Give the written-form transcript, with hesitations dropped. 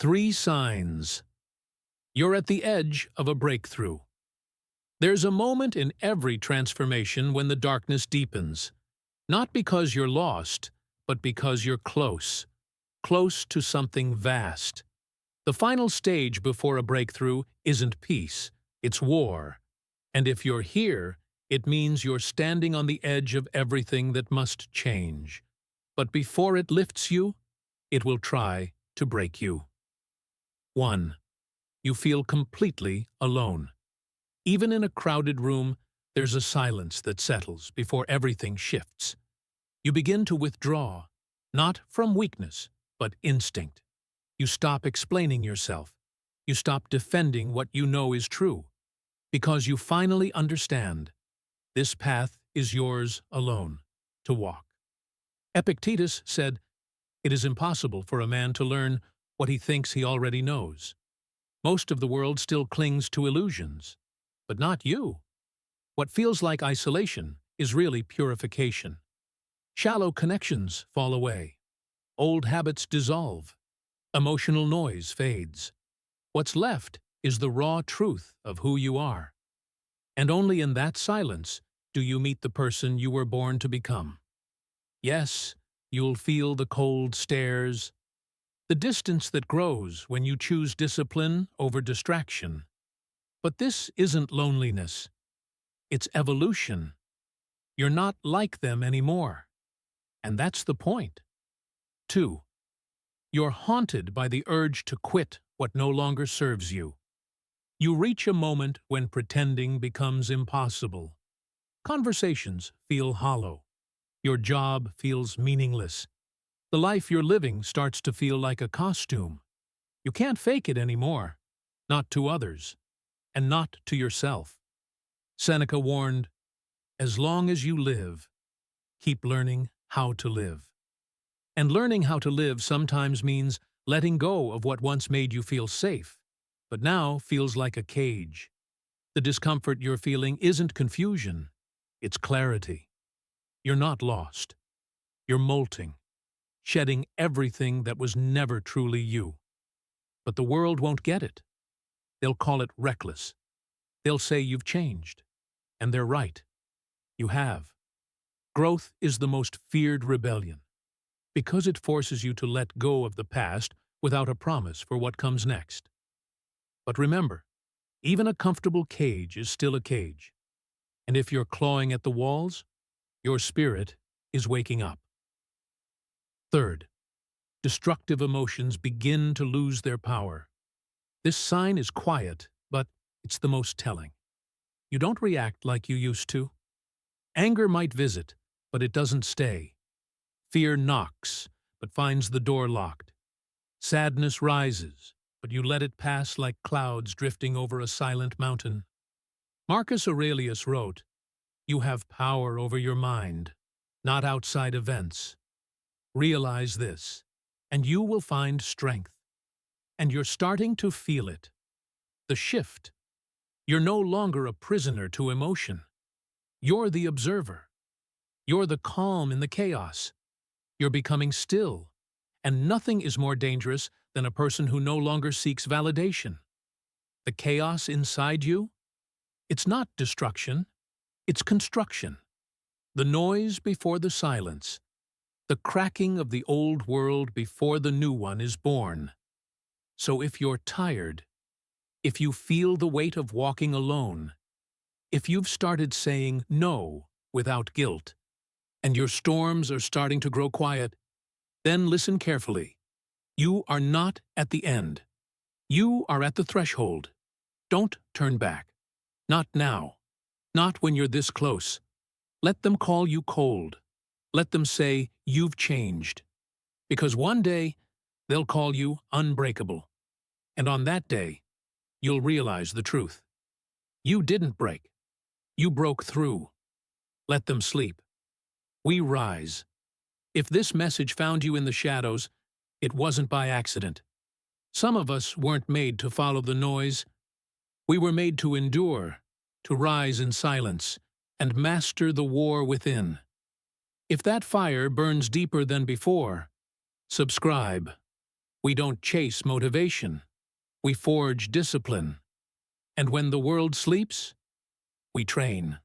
3 signs. You're at the edge of a breakthrough. There's a moment in every transformation when the darkness deepens, not because you're lost, but because you're close to something vast. The final stage before a breakthrough isn't peace, it's war. And if you're here, it means you're standing on the edge of everything that must change. But before it lifts you, it will try to break you. 1. You feel completely alone. Even in a crowded room, there's a silence that settles before everything shifts. You begin to withdraw, not from weakness, but instinct. You stop explaining yourself. You stop defending what you know is true, because you finally understand this path is yours alone to walk. Epictetus said, "It is impossible for a man to learn what he thinks he already knows." Most of the world still clings to illusions, but not you. What feels like isolation is really purification. Shallow connections fall away. Old habits dissolve. Emotional noise fades. What's left is the raw truth of who you are. And only in that silence do you meet the person you were born to become. Yes, you'll feel the cold stares, the distance that grows when you choose discipline over distraction. But this isn't loneliness. It's evolution. You're not like them anymore. And that's the point. 2. You're haunted by the urge to quit what no longer serves you. You reach a moment when pretending becomes impossible. Conversations feel hollow. Your job feels meaningless. The life you're living starts to feel like a costume. You can't fake it anymore, not to others, and not to yourself. Seneca warned, "As long as you live, keep learning how to live." And learning how to live sometimes means letting go of what once made you feel safe, but now feels like a cage. The discomfort you're feeling isn't confusion, it's clarity. You're not lost. You're molting, shedding everything that was never truly you. But the world won't get it. They'll call it reckless. They'll say you've changed. And they're right. You have. Growth is the most feared rebellion, because it forces you to let go of the past without a promise for what comes next. But remember, even a comfortable cage is still a cage. And if you're clawing at the walls, your spirit is waking up. 3. Destructive emotions begin to lose their power. This sign is quiet, but it's the most telling. You don't react like you used to. Anger might visit, but it doesn't stay. Fear knocks, but finds the door locked. Sadness rises, but you let it pass like clouds drifting over a silent mountain. Marcus Aurelius wrote, "You have power over your mind, not outside events. Realize this, and you will find strength." And you're starting to feel it. The shift. You're no longer a prisoner to emotion. You're the observer. You're the calm in the chaos. You're becoming still, and nothing is more dangerous than a person who no longer seeks validation. The chaos inside you? It's not destruction, it's construction. The noise before the silence. The cracking of the old world before the new one is born. So if you're tired, if you feel the weight of walking alone, if you've started saying no without guilt, and your storms are starting to grow quiet, then listen carefully. You are not at the end. You are at the threshold. Don't turn back. Not now. Not when you're this close. Let them call you cold. Let them say you've changed. Because one day, they'll call you unbreakable. And on that day, you'll realize the truth. You didn't break. You broke through. Let them sleep. We rise. If this message found you in the shadows, it wasn't by accident. Some of us weren't made to follow the noise. We were made to endure, to rise in silence, and master the war within. If that fire burns deeper than before, subscribe. We don't chase motivation. We forge discipline. And when the world sleeps, we train.